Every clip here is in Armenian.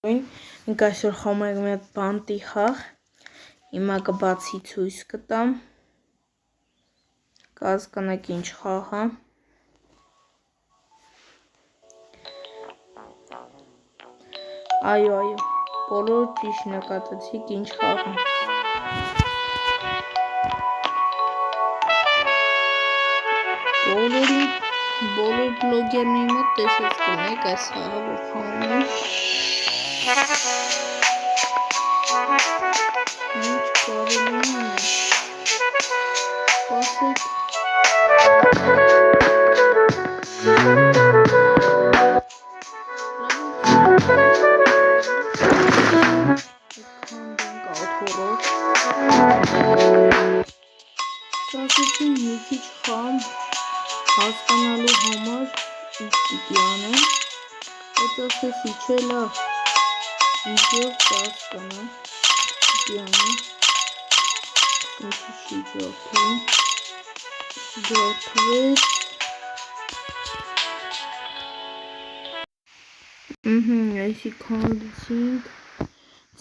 Մենք այսօր խաղում ենք մի հատ բանտի խաղ։ Հիմա կբացի ցույց կտամ։ Կհասկանաք ինչ խաղ է։ Այո, բոլոր ճիշտ նկատեցիք ինչ խաղ է։ Բոլոր բլոգերների մոտ տեսած կունեք այս խաղը, որ խաղում են։ Ինչ կարելի է անել։ Սպասեք։ Քանդենք աթոռով։ Սպասեցին մի քիչ խամ հասկանալու համար ինչ պիտի անեմ, բայց ասեցի չէ լավ, ինչով կհասկանա, պիտի անեմ, ինչի չի ջորդվում, ջորդվեց, այսի քանդեցինք,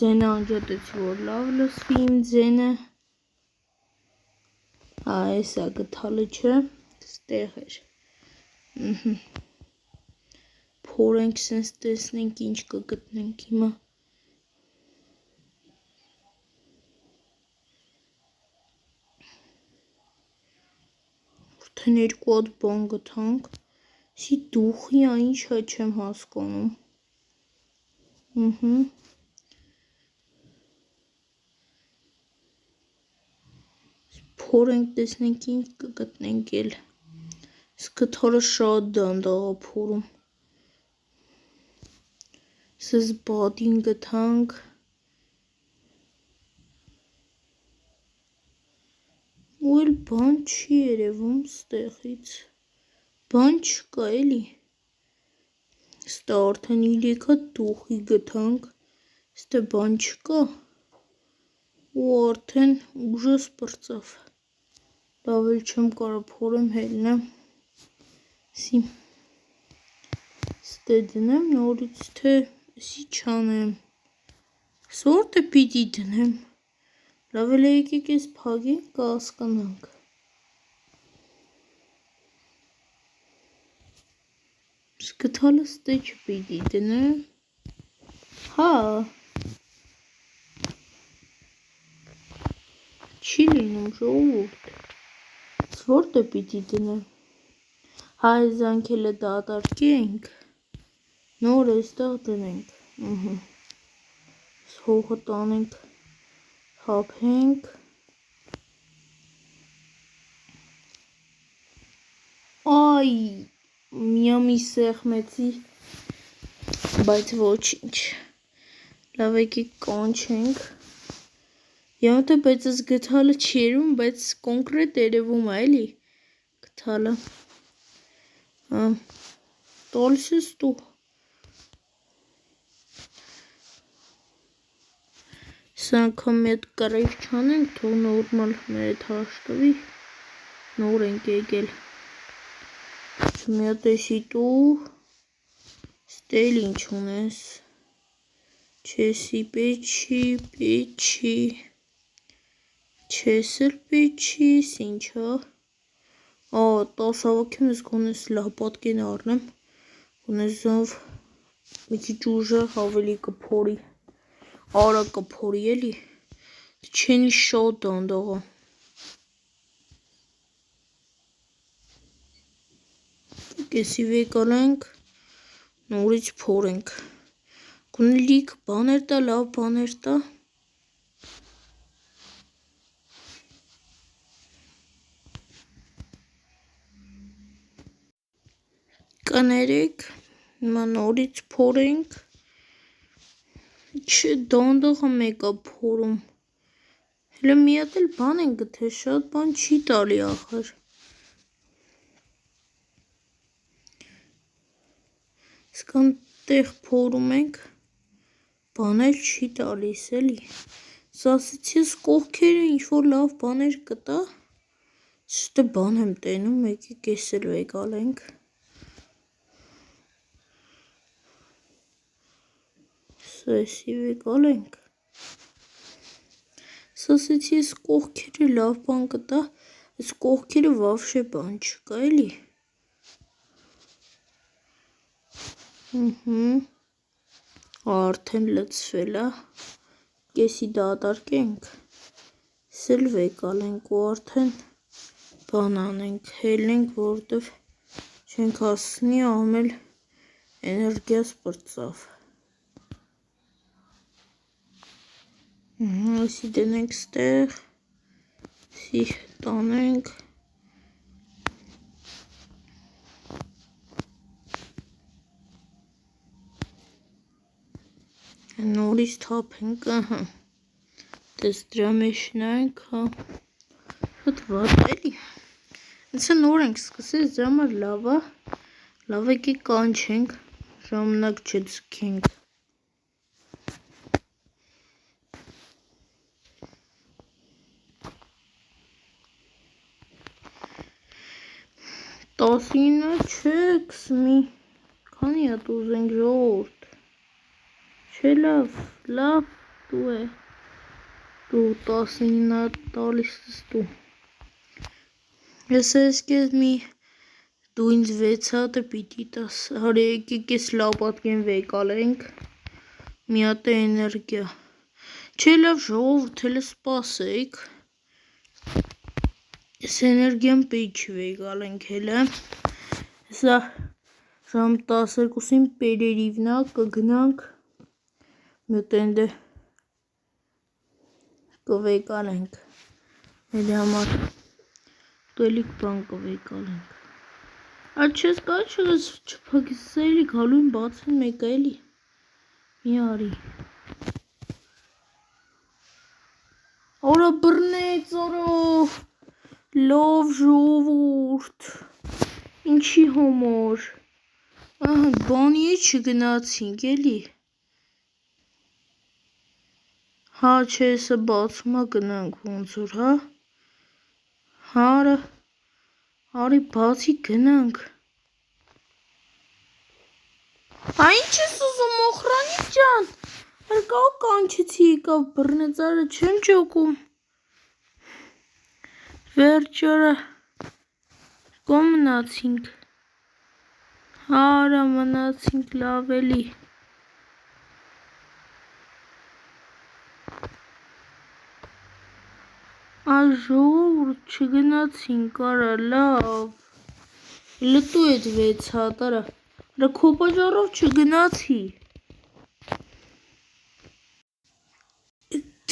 ձենը անջատեցի, որ լավ լսվի իմ ձենը, այսա գթալը չէ, ստեղ էր, փորենք սենց տեսնենք ինչ կգտնենք հիմա, արդեն երկու հատ բան գտանք, սի դուխի է, ինչ է չեմ հասկանում, փորենք տեսնենք ինչ կգտնենք էլ, այս գթալը շատ դանդաղ է փորում, սենց բադին գտանք, ու էլ բան չի երևում ստեղից, բան չկա էլի, ստա արդեն 3 հատ դուխի գտանք, ստե բան չկա, ու արդեն ուժս պրծավ, լավ էլ չեմ կարա փորեմ հելնեմ, ստե դնեմ նորից թե սի չանեմ, սորտը պիտի դնեմ, լավ էլ եկեք ես փագենք կհասկանանք, գթալը ստե չպիտի դնեմ, հա, չի լինում ժողովուրդ, որտե պիտի դնեմ, հա այս զանգելը դատարկենք, նոր էստեղ դնենք, հողը տանենք, հափենք, այ, միամի սեղմեցի, բայց ոչինչ, լավ եկեք կանչենք, յամտը բայց այս գթալը չի երևում, բայց կոնկրետ երևում է էլի, գթալը, տալիս ես տու, սա անգամ մի հատ կռիվ չանենք, թող նորմալ մեր հետ հաշտվի, նոր ենք եկել, մի հատ էսի տու, ստել ինչ ունես, չեսի պեչի, չես էլ պեչիս, ինչա, 10 հավաքեմ ես գոնես լավ պատկեն առնեմ, գոնես զով մի քիչ ուժեղ ավելի կփորի, արագ կփորի էլի, չենի շատ դանդաղ է, կեսի վեկալենք, նորից փորենք, գոնե լիք բաներ տա, լավ բաներ տա, կներեք, հիմա նորից փորենք, չէ դանդաղը մեկա փորում, հելը մի հատ էլ բան են գտել, շատ բան չի տալի ախր, սկան տեղ փորում ենք, բան էլ չի տալիս էլի, սասից ես կողքերը ինչ-որ լավ բաներ կտա, ստե բան եմ տենում, եկեք ես էլ վեկալենք, Սա էսի վեկալ ենք։ Սասեցի ես կողքերը լավ բան կտա, ես կողքերը վավշե բան չկա էլի։ Արդեն լծվել է, կեսի դատարկենք, սել վեկալ ենք ու արդեն բան անենք, հելնենք, որովհետև չենք հասնի ամել էներգիաս պրծավ։ Այսի դնենք ստեղ, այսի տանենք, նորից թափենք, դες դրա մեջ նայենք, հոտ վատ էլի, ինձը նոր ենք սկսել, դրա համար լավ եկի կանչենք, ժամանակ չձգենք։ 19 չեք սմի, քանի հատ ուզենք ժողովուրդ, չէ լավ դու է, դու 19 հատ տալիս ես դու, ես ես կեզ մի դու ինձ 6 հատը պիտի տաս, հարի եկեք ես լապատկեն վեկալենք, մի հատ է էներգիա, չէ լավ ժողովուրդ հելը սպասեք, ես էներգիան պեջ վեկալենք հելը, հեսա ժամ 12-ին պերերիվնա կգնանք, մյոտ էնդը կվեկալենք, հելի համար տելիք բան կվեկալենք, այդ չես կա չգս չպագիս էլի գալույն բացեն մեկը էլի, մի արի, արա բրնեց արա, լավ ժողովուրդ, ինչի համար, բանի է չգնացինք էլի, հա չէ սը բացումա գնանք ոնց որ, հա, արի բացի գնանք, ինչ ես ուզում օխրանիկ ջան, կա կանչեցի եկավ բրնեց արը չեմ ճոկում, վերջ արա, կո մնացինք, արա մնացինք լավ էլի, ժողովուրդ չգնացինք արա լավ, լտու էդ 6 հատ արա, քո պատճառով չգնացի,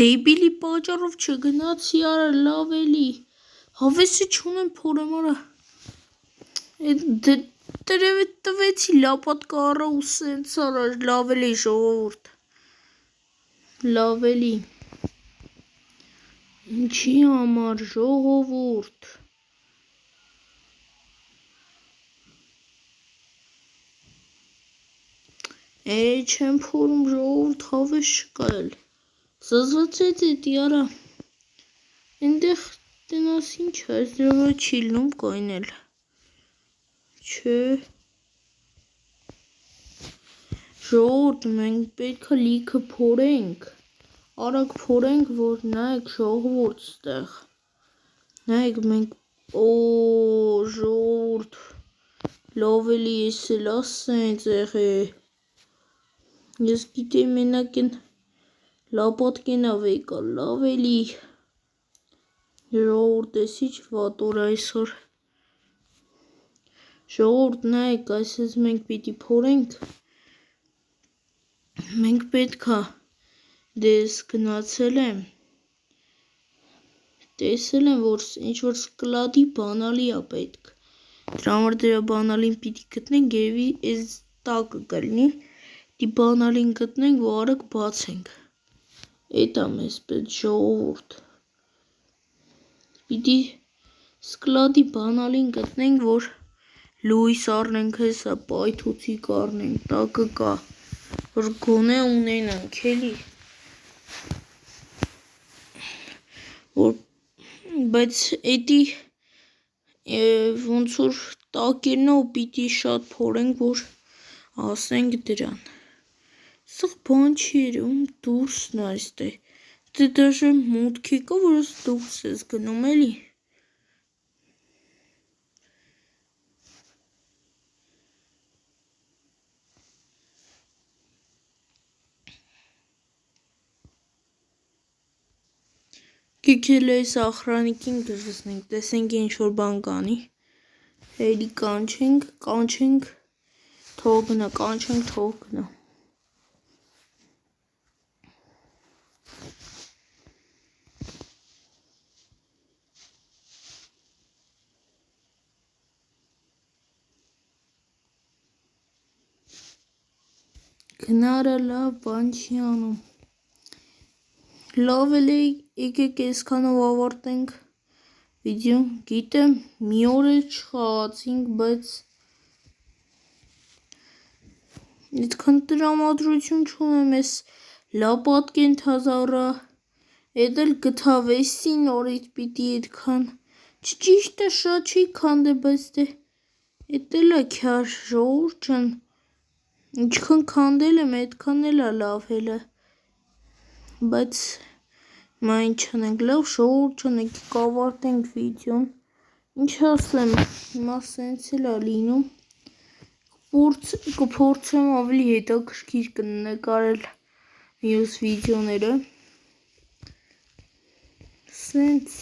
դեբիլի պատճառով չգնացի արա լավ էլի, հավեսը չունեմ փորեմ արա, դրև տվեցի լապատկա արա ու սենց արա լավ էլի ժողովուրդ, լավ էլի, ինչի համար ժողովուրդ, չեմ փորում ժողովուրդ հավես չկա էլ, զզվացեց էտի արա, ընդեղ տնաս ինչ այս դրա վրա չի լնում կայնել, չէ, ժողովուրդ մենք պետքա լիքը փորենք, արագ փորենք, որ նայեք ժողովուրդ ստեղ, նայեք մենք, ժողովուրդ, լավ էլի ես էլ ասենց եղե, ես գիտեի մենակ են լապատկենա վեկալ, լավ էլի, ժողովուրդ ես ինչ վատ օր այսօր, ժողովուրդ նայեք այսպես մենք պիտի փորենք, մենք պետքա, դես գնացել եմ, տեսել եմ, որ ինչ-որ սկլադի բանալի է պետք, դրա համար դրա բանալին պիտի գտնենք, երևի ես տակը կլնի, դի բանալին գտնենք, որ արագ բացենք, էտա մեզ պետք ժողովուրդ, պիտի սկլադի բանալին գտնենք, որ լույս առնենք հեսա, պայթուցիկ առնենք, տակը կա, որ գոնե ունենանք էլի, բայց էդի ոնց որ տակերնա ու պիտի շատ փորենք, որ ասենք դրան, Այստեղ բան չի երևում, դուրսն է այստեղ։ Դե դաժե մուտքի կա, որից դուրս ես գնում էլի։ Գիքել էս ախրանիկին գժվզնենք, տեսենք ինչ-որ բան կանի։ Հերի կանչենք, թող գնա, կանչենք, թող գնա։ Գնարա լավ, բան չի անում։ Լավ էլ է, եկեք այսքանով ավարտենք վիդեոն, գիտեմ, մի օր էլ չխաղացինք, բայց այդքան տրամադրություն չունեմ, ես լավ պատկենթազառա, էդ էլ գթավեսի նորից պիտի այդքան, չճիշտ է շատ չի քանդե, բայց դե էդ էլ է քյար ժողովուրդ ջան, ինչքան քանդել եմ, այդքան էլ է լավ հելը, բայց մա ինչ անենք, լավ ժողովուրդ ջան, եկեք ավարտենք վիդեոն, ինչ ասեմ, հիմա սենց էլ է լինում, կփորձեմ ավելի հետաքրքիր կնկարել մյուս վիդեոները, սենց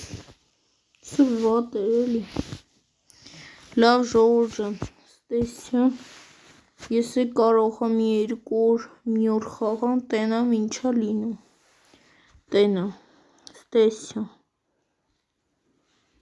վատ էր էլի, լավ ժողովուրդ ջան, ստեսյուն, ես է կարող եմ մի օր խաղամ, տենամ ինչա լինում, տենամ, ստեսյուն։